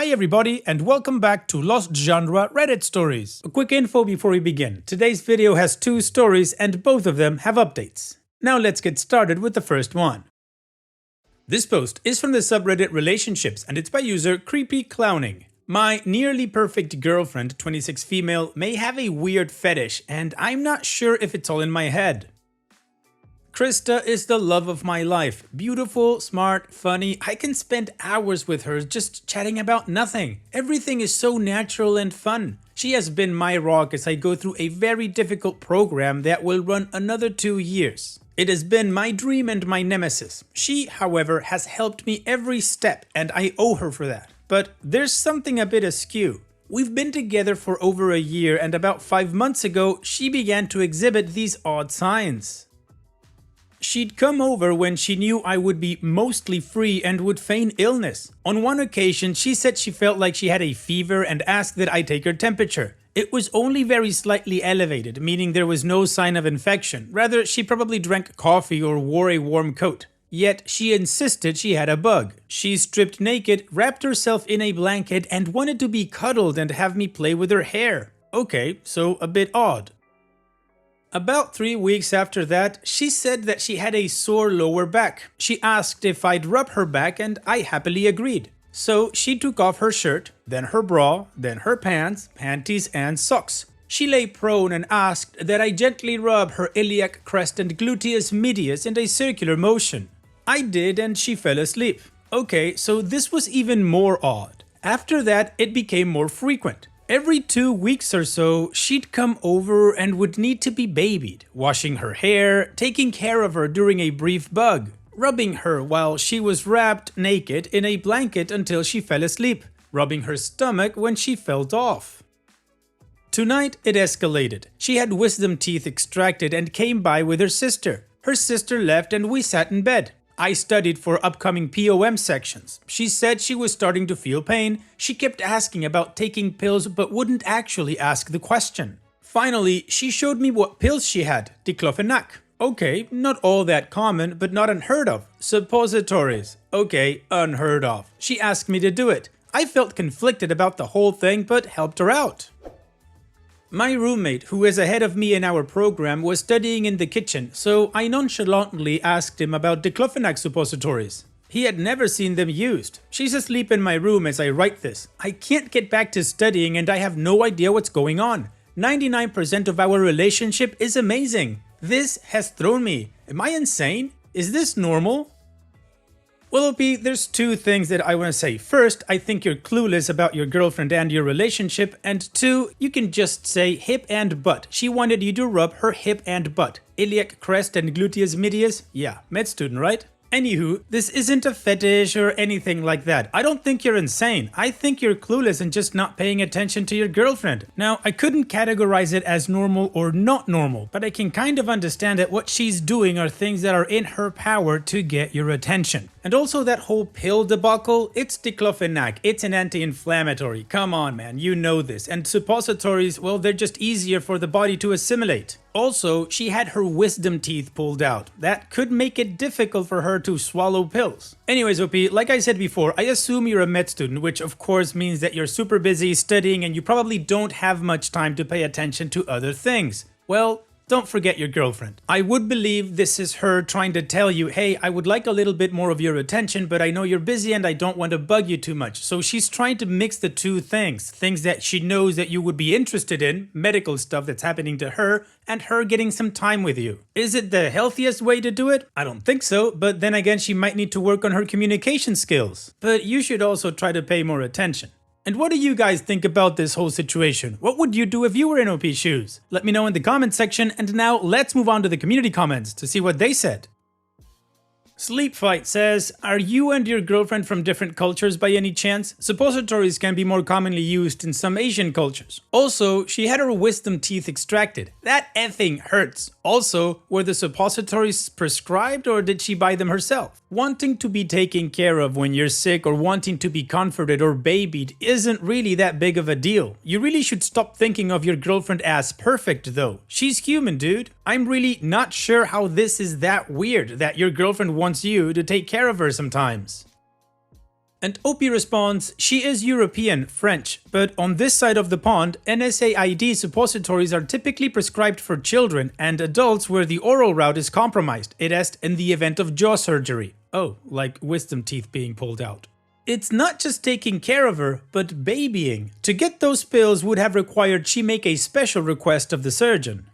Hi everybody and welcome back to Lost Genre Reddit Stories. A quick info before we begin. Today's video has two stories and both of them have updates. Now let's get started with the first one. This post is from the subreddit Relationships and it's by user Creepy Clowning. My nearly perfect girlfriend, 26 female, may have a weird fetish and I'm not sure if it's all in my head. Krista is the love of my life. Beautiful, smart, funny. I can spend hours with her just chatting about nothing. Everything is so natural and fun. She has been my rock as I go through a very difficult program that will run another 2 years. It has been my dream and my nemesis. She, however, has helped me every step and I owe her for that. But there's something a bit askew. We've been together for over a year and about 5 months ago, she began to exhibit these odd signs. She'd come over when she knew I would be mostly free and would feign illness. On one occasion, she said she felt like she had a fever and asked that I take her temperature. It was only very slightly elevated, meaning there was no sign of infection. Rather, she probably drank coffee or wore a warm coat. Yet, she insisted she had a bug. She stripped naked, wrapped herself in a blanket, and wanted to be cuddled and have me play with her hair. Okay, so a bit odd. About 3 weeks after that, she said that she had a sore lower back. She asked if I'd rub her back and I happily agreed. So she took off her shirt, then her bra, then her pants, panties and socks. She lay prone and asked that I gently rub her iliac crest and gluteus medius in a circular motion. I did and she fell asleep. Okay, so this was even more odd. After that, it became more frequent. Every 2 weeks or so, she'd come over and would need to be babied, washing her hair, taking care of her during a brief bug, rubbing her while she was wrapped naked in a blanket until she fell asleep, rubbing her stomach when she felt off. Tonight, it escalated. She had wisdom teeth extracted and came by with her sister. Her sister left and we sat in bed. I studied for upcoming POM sections. She said she was starting to feel pain. She kept asking about taking pills but wouldn't actually ask the question. Finally, she showed me what pills she had, diclofenac. Okay, not all that common, but not unheard of. Suppositories. Okay, unheard of. She asked me to do it. I felt conflicted about the whole thing but helped her out. My roommate, who is ahead of me in our program, was studying in the kitchen, so I nonchalantly asked him about diclofenac suppositories. He had never seen them used. She's asleep in my room as I write this. I can't get back to studying and I have no idea what's going on. 99% of our relationship is amazing. This has thrown me. Am I insane? Is this normal? Well, OP, there's two things that I want to say. First, I think you're clueless about your girlfriend and your relationship. And two, you can just say hip and butt. She wanted you to rub her hip and butt. Iliac crest and gluteus medius? Yeah, med student, right? Anywho, this isn't a fetish or anything like that. I don't think you're insane. I think you're clueless and just not paying attention to your girlfriend. Now, I couldn't categorize it as normal or not normal, but I can kind of understand that what she's doing are things that are in her power to get your attention. And also that whole pill debacle, it's diclofenac, it's an anti-inflammatory. Come on, man, you know this. And suppositories, well, they're just easier for the body to assimilate. Also, she had her wisdom teeth pulled out. That could make it difficult for her to swallow pills. Anyways, OP, like I said before, I assume you're a med student, which of course means that you're super busy studying and you probably don't have much time to pay attention to other things. Well, don't forget your girlfriend. I would believe this is her trying to tell you, hey, I would like a little bit more of your attention, but I know you're busy and I don't want to bug you too much. So she's trying to mix the two things that she knows that you would be interested in, medical stuff that's happening to her, and her getting some time with you. Is it the healthiest way to do it? I don't think so, but then again, she might need to work on her communication skills. But you should also try to pay more attention. And what do you guys think about this whole situation? What would you do if you were in OP's shoes? Let me know in the comment section, and now let's move on to the community comments to see what they said. Sleep Fight says, are you and your girlfriend from different cultures by any chance? Suppositories can be more commonly used in some Asian cultures. Also, she had her wisdom teeth extracted. That effing hurts. Also, were the suppositories prescribed or did she buy them herself? Wanting to be taken care of when you're sick or wanting to be comforted or babied isn't really that big of a deal. You really should stop thinking of your girlfriend as perfect though. She's human, dude. I'm really not sure how this is that weird that your girlfriend wants you to take care of her sometimes. And Opie responds, she is European, French, but on this side of the pond, NSAID suppositories are typically prescribed for children and adults where the oral route is compromised, it est in the event of jaw surgery. Oh, like wisdom teeth being pulled out. It's not just taking care of her, but babying. To get those pills would have required she make a special request of the surgeon.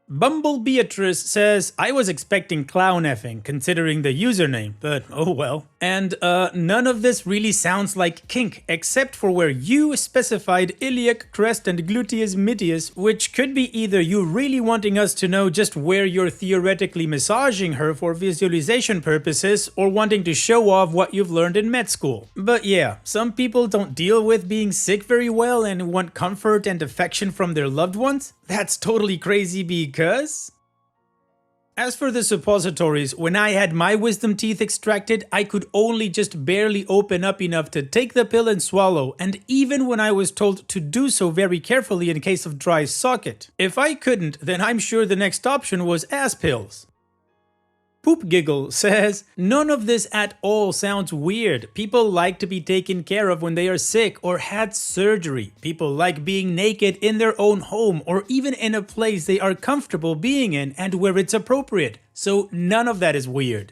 Bumble Beatrice says, I was expecting clown effing considering the username, but oh well. And none of this really sounds like kink, except for where you specified iliac crest and gluteus medius, which could be either you really wanting us to know just where you're theoretically massaging her for visualization purposes, or wanting to show off what you've learned in med school. But yeah, some people don't deal with being sick very well and want comfort and affection from their loved ones. That's totally crazy because... As for the suppositories, when I had my wisdom teeth extracted, I could only just barely open up enough to take the pill and swallow, and even when I was told to do so very carefully in case of dry socket. If I couldn't, then I'm sure the next option was ass pills. Poop Giggle says, none of this at all sounds weird. People like to be taken care of when they are sick or had surgery. People like being naked in their own home or even in a place they are comfortable being in and where it's appropriate. So none of that is weird.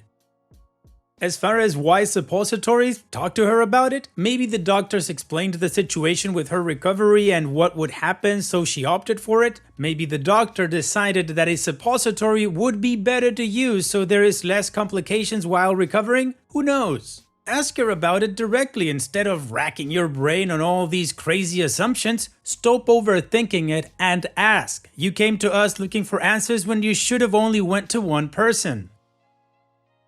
As far as why suppositories, talk to her about it. Maybe the doctors explained the situation with her recovery and what would happen, so she opted for it. Maybe the doctor decided that a suppository would be better to use so there is less complications while recovering. Who knows? Ask her about it directly instead of racking your brain on all these crazy assumptions. Stop overthinking it and ask. You came to us looking for answers when you should have only went to one person.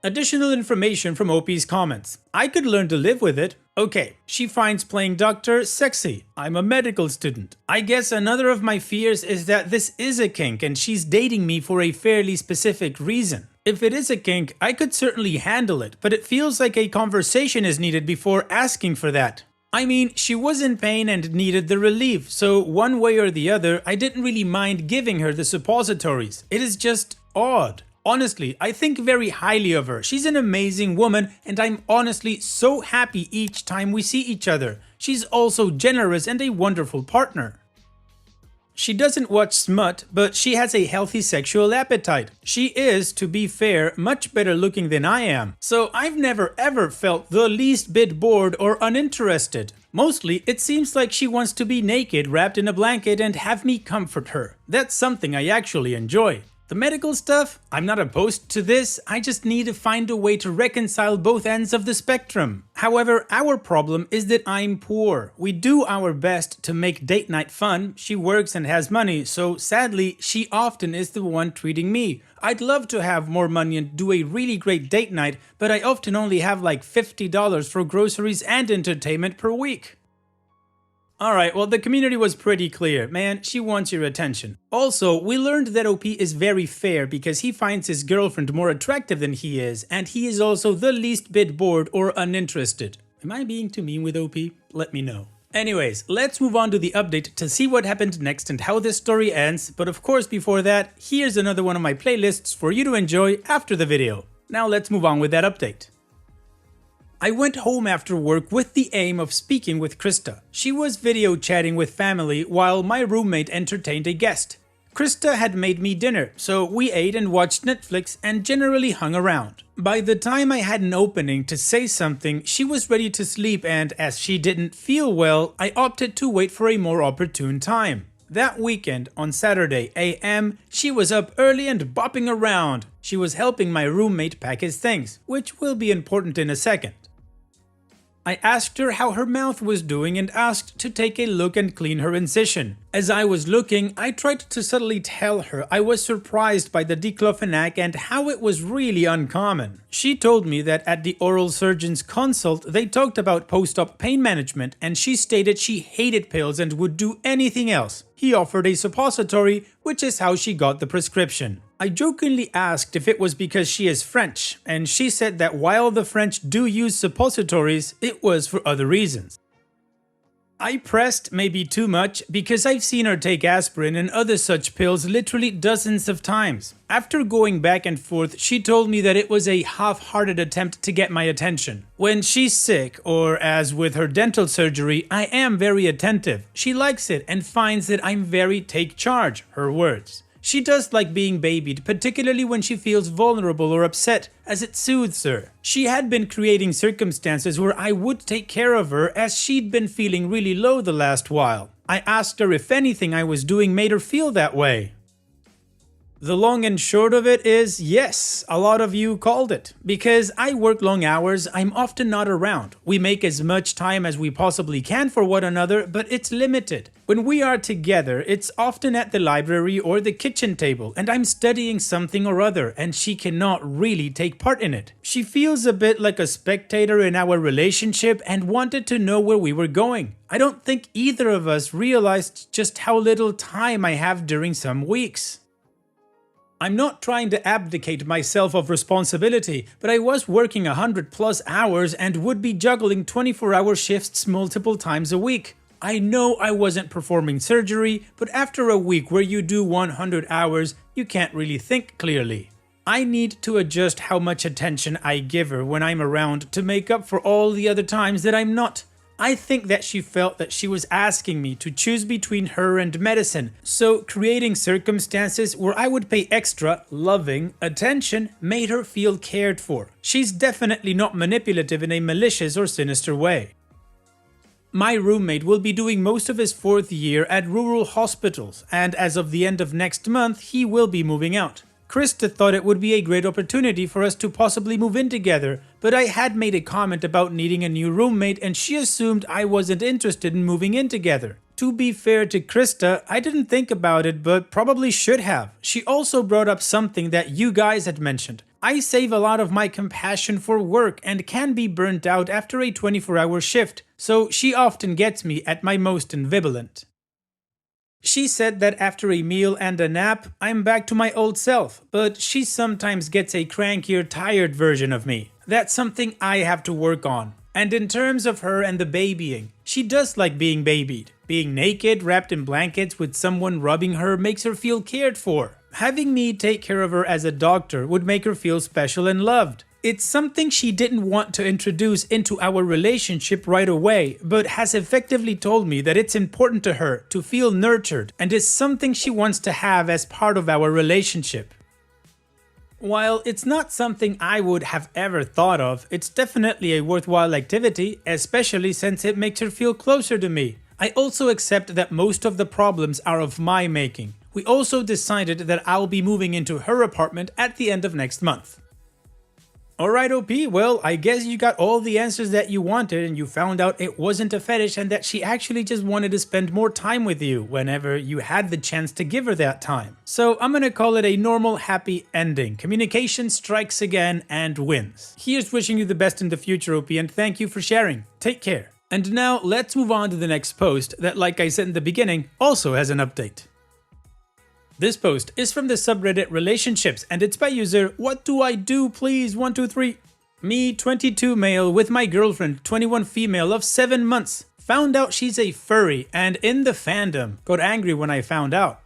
Additional information from Opie's comments. I could learn to live with it. Okay, she finds playing doctor sexy. I'm a medical student. I guess another of my fears is that this is a kink and she's dating me for a fairly specific reason. If it is a kink, I could certainly handle it, but it feels like a conversation is needed before asking for that. I mean, she was in pain and needed the relief, so one way or the other, I didn't really mind giving her the suppositories. It is just odd. Honestly, I think very highly of her. She's an amazing woman and I'm honestly so happy each time we see each other. She's also generous and a wonderful partner. She doesn't watch smut, but she has a healthy sexual appetite. She is, to be fair, much better looking than I am. So I've never ever felt the least bit bored or uninterested. Mostly, it seems like she wants to be naked, wrapped in a blanket and have me comfort her. That's something I actually enjoy. The medical stuff? I'm not opposed to this, I just need to find a way to reconcile both ends of the spectrum. However, our problem is that I'm poor. We do our best to make date night fun, she works and has money, so sadly, she often is the one treating me. I'd love to have more money and do a really great date night, but I often only have like $50 for groceries and entertainment per week. Alright, well the community was pretty clear. Man, she wants your attention. Also, we learned that OP is very fair because he finds his girlfriend more attractive than he is, and he is also the least bit bored or uninterested. Am I being too mean with OP? Let me know. Anyways, let's move on to the update to see what happened next and how this story ends, but of course before that, here's another one of my playlists for you to enjoy after the video. Now let's move on with that update. I went home after work with the aim of speaking with Krista. She was video chatting with family while my roommate entertained a guest. Krista had made me dinner, so we ate and watched Netflix and generally hung around. By the time I had an opening to say something, she was ready to sleep and as she didn't feel well, I opted to wait for a more opportune time. That weekend, on Saturday AM, she was up early and bopping around. She was helping my roommate pack his things, which will be important in a second. I asked her how her mouth was doing and asked to take a look and clean her incision. As I was looking, I tried to subtly tell her I was surprised by the diclofenac and how it was really uncommon. She told me that at the oral surgeon's consult, they talked about post-op pain management and she stated she hated pills and would do anything else. He offered a suppository, which is how she got the prescription. I jokingly asked if it was because she is French, and she said that while the French do use suppositories, it was for other reasons. I pressed maybe too much because I've seen her take aspirin and other such pills literally dozens of times. After going back and forth, she told me that it was a half-hearted attempt to get my attention. When she's sick, or as with her dental surgery, I am very attentive. She likes it and finds that I'm very take charge, her words. She does like being babied, particularly when she feels vulnerable or upset, as it soothes her. She had been creating circumstances where I would take care of her as she'd been feeling really low the last while. I asked her if anything I was doing made her feel that way. The long and short of it is, yes, a lot of you called it. Because I work long hours, I'm often not around. We make as much time as we possibly can for one another, but it's limited. When we are together, it's often at the library or the kitchen table, and I'm studying something or other, and she cannot really take part in it. She feels a bit like a spectator in our relationship and wanted to know where we were going. I don't think either of us realized just how little time I have during some weeks. I'm not trying to abdicate myself of responsibility, but I was working 100+ hours and would be juggling 24-hour shifts multiple times a week. I know I wasn't performing surgery, but after a week where you do 100 hours, you can't really think clearly. I need to adjust how much attention I give her when I'm around to make up for all the other times that I'm not. I think that she felt that she was asking me to choose between her and medicine, so creating circumstances where I would pay extra, loving attention made her feel cared for. She's definitely not manipulative in a malicious or sinister way. My roommate will be doing most of his 4th year at rural hospitals, and as of the end of next month, he will be moving out. Krista thought it would be a great opportunity for us to possibly move in together, but I had made a comment about needing a new roommate and she assumed I wasn't interested in moving in together. To be fair to Krista, I didn't think about it, but probably should have. She also brought up something that you guys had mentioned. I save a lot of my compassion for work and can be burnt out after a 24-hour shift, so she often gets me at my most ambivalent. She said that after a meal and a nap, I'm back to my old self, but she sometimes gets a crankier, tired version of me. That's something I have to work on. And in terms of her and the babying, she does like being babied. Being naked, wrapped in blankets with someone rubbing her makes her feel cared for. Having me take care of her as a doctor would make her feel special and loved. It's something she didn't want to introduce into our relationship right away, but has effectively told me that it's important to her to feel nurtured and is something she wants to have as part of our relationship. While it's not something I would have ever thought of, it's definitely a worthwhile activity, especially since it makes her feel closer to me. I also accept that most of the problems are of my making. We also decided that I'll be moving into her apartment at the end of next month. Alright OP, well I guess you got all the answers that you wanted and you found out it wasn't a fetish and that she actually just wanted to spend more time with you whenever you had the chance to give her that time. So I'm gonna call it a normal happy ending. Communication strikes again and wins. Here's wishing you the best in the future OP and thank you for sharing. Take care. And now let's move on to the next post that, like I said in the beginning, also has an update. This post is from the subreddit Relationships and it's by user What Do I Do Please 123. Me, 22 male, with my girlfriend, 21 female of 7 months. Found out she's a furry and in the fandom. Got angry when I found out.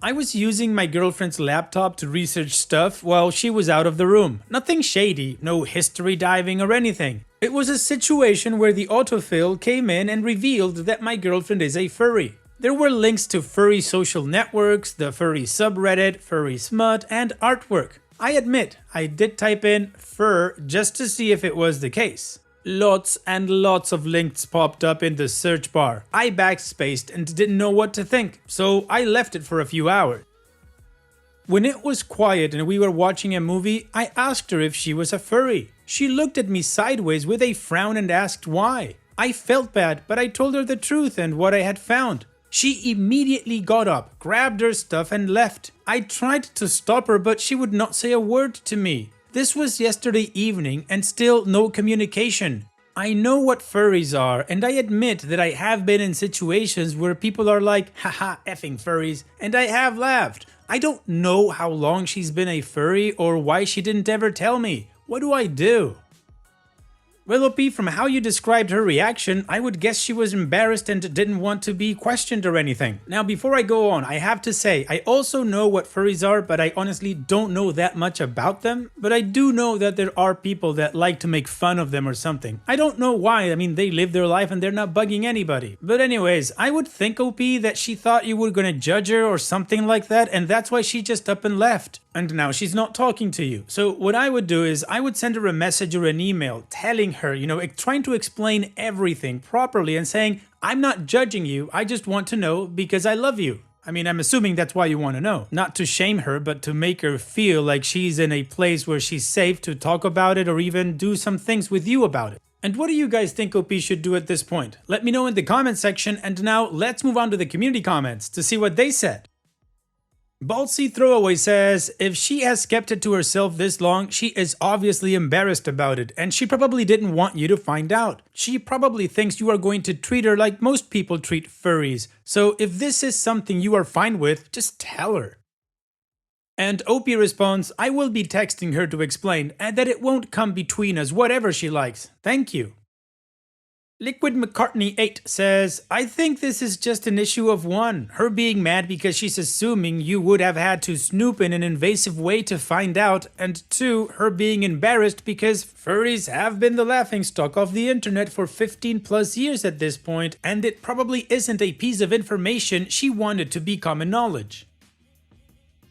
I was using my girlfriend's laptop to research stuff while she was out of the room. Nothing shady, no history diving or anything. It was a situation where the autofill came in and revealed that my girlfriend is a furry. There were links to furry social networks, the furry subreddit, furry smut, and artwork. I admit, I did type in fur just to see if it was the case. Lots and lots of links popped up in the search bar. I backspaced and didn't know what to think, so I left it for a few hours. When it was quiet and we were watching a movie, I asked her if she was a furry. She looked at me sideways with a frown and asked why. I felt bad, but I told her the truth and what I had found. She immediately got up, grabbed her stuff and left. I tried to stop her, but she would not say a word to me. This was yesterday evening and still no communication. I know what furries are and I admit that I have been in situations where people are like, haha, effing furries, and I have laughed. I don't know how long she's been a furry or why she didn't ever tell me. What do I do? Well, OP, from how you described her reaction, I would guess she was embarrassed and didn't want to be questioned or anything. Now, before I go on, I have to say, I also know what furries are, but I honestly don't know that much about them. But I do know that there are people that like to make fun of them or something. I don't know why, I mean, they live their life and they're not bugging anybody. But anyways, I would think, OP, that she thought you were gonna judge her or something like that, and that's why she just up and left. And now she's not talking to you. So what I would do is I would send her a message or an email telling her, trying to explain everything properly and saying, I'm not judging you, I just want to know because I love you. I mean, I'm assuming that's why you want to know. Not to shame her, but to make her feel like she's in a place where she's safe to talk about it or even do some things with you about it. And what do you guys think OP should do at this point? Let me know in the comment section, and now let's move on to the community comments to see what they said. Ballsy Throwaway says, if she has kept it to herself this long, she is obviously embarrassed about it, and she probably didn't want you to find out. She probably thinks you are going to treat her like most people treat furries. So if this is something you are fine with, just tell her. And OP responds, I will be texting her to explain, and that it won't come between us, whatever she likes. Thank you. Liquid McCartney 8 says, I think this is just an issue of one, her being mad because she's assuming you would have had to snoop in an invasive way to find out, and 2, her being embarrassed because furries have been the laughingstock of the internet for 15 plus years at this point, and it probably isn't a piece of information she wanted to be common knowledge.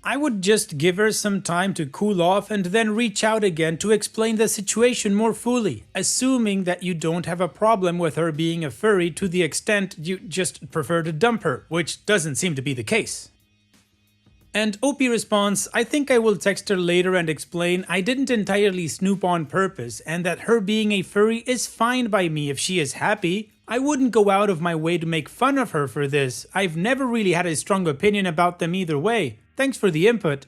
I would just give her some time to cool off and then reach out again to explain the situation more fully, assuming that you don't have a problem with her being a furry to the extent you just prefer to dump her, which doesn't seem to be the case. And OP responds, I think I will text her later and explain I didn't entirely snoop on purpose and that her being a furry is fine by me if she is happy. I wouldn't go out of my way to make fun of her for this. I've never really had a strong opinion about them either way. Thanks for the input.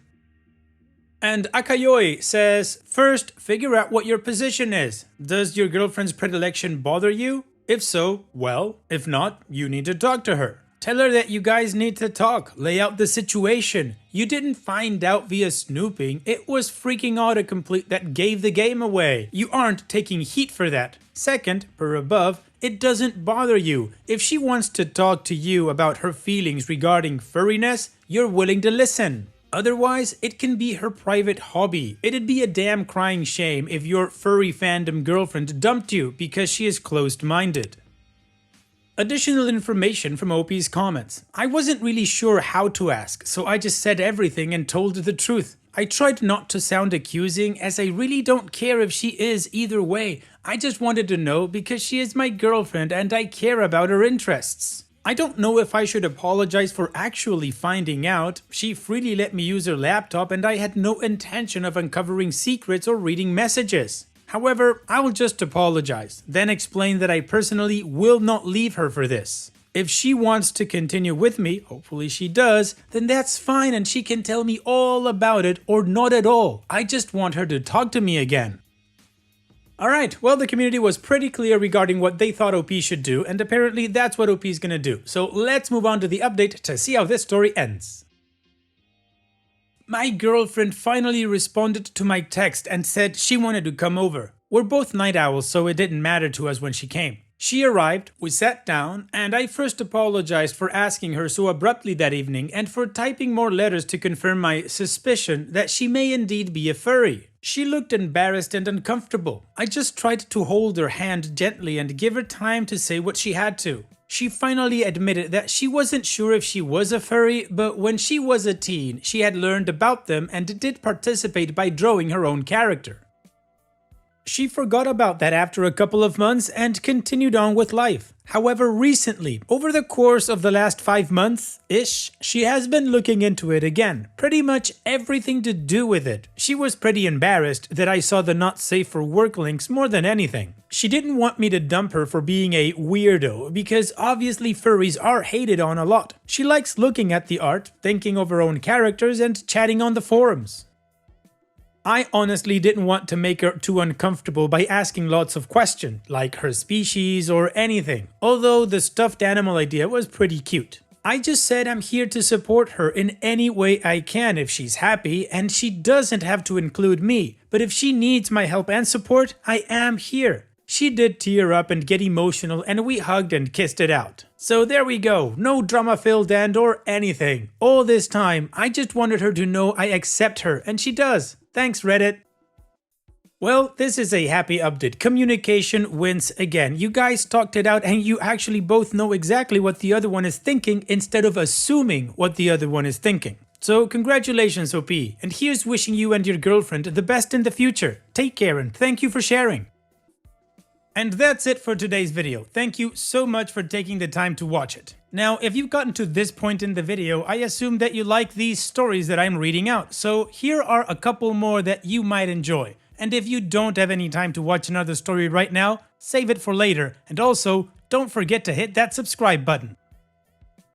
And Akayoi says, first, figure out what your position is. Does your girlfriend's predilection bother you? If so, well, if not, you need to talk to her. Tell her that you guys need to talk, lay out the situation. You didn't find out via snooping, it was freaking autocomplete that gave the game away. You aren't taking heat for that. Second, per above, it doesn't bother you. If she wants to talk to you about her feelings regarding furriness, you're willing to listen. Otherwise, it can be her private hobby. It'd be a damn crying shame if your furry fandom girlfriend dumped you because she is closed-minded. Additional information from OP's comments. I wasn't really sure how to ask, so I just said everything and told the truth. I tried not to sound accusing, as I really don't care if she is either way. I just wanted to know because she is my girlfriend and I care about her interests. I don't know if I should apologize for actually finding out. She freely let me use her laptop and I had no intention of uncovering secrets or reading messages. However, I will just apologize, then explain that I personally will not leave her for this. If she wants to continue with me, hopefully she does, then that's fine and she can tell me all about it or not at all. I just want her to talk to me again. Alright, well, the community was pretty clear regarding what they thought OP should do, and apparently that's what OP is gonna do. So let's move on to the update to see how this story ends. My girlfriend finally responded to my text and said she wanted to come over. We're both night owls, so it didn't matter to us when she came. She arrived, we sat down, and I first apologized for asking her so abruptly that evening and for typing more letters to confirm my suspicion that she may indeed be a furry. She looked embarrassed and uncomfortable. I just tried to hold her hand gently and give her time to say what she had to. She finally admitted that she wasn't sure if she was a furry, but when she was a teen, she had learned about them and did participate by drawing her own character. She forgot about that after a couple of months and continued on with life. However, recently, over the course of the last 5 months-ish, she has been looking into it again. Pretty much everything to do with it. She was pretty embarrassed that I saw the not safe for work links more than anything. She didn't want me to dump her for being a weirdo, because obviously furries are hated on a lot. She likes looking at the art, thinking of her own characters, and chatting on the forums. I honestly didn't want to make her too uncomfortable by asking lots of questions, like her species or anything, although the stuffed animal idea was pretty cute. I just said I'm here to support her in any way I can if she's happy, and she doesn't have to include me, but if she needs my help and support, I am here. she did tear up and get emotional, and we hugged and kissed it out. So there we go, no drama-filled end or anything. All this time, I just wanted her to know I accept her, and she does. Thanks, Reddit. Well, this is a happy update. Communication wins again. You guys talked it out and you actually both know exactly what the other one is thinking instead of assuming what the other one is thinking. So congratulations, OP, and here's wishing you and your girlfriend the best in the future. Take care and thank you for sharing. And that's it for today's video. Thank you so much for taking the time to watch it. Now, if you've gotten to this point in the video, I assume that you like these stories that I'm reading out. So here are a couple more that you might enjoy. And if you don't have any time to watch another story right now, save it for later. And also, don't forget to hit that subscribe button.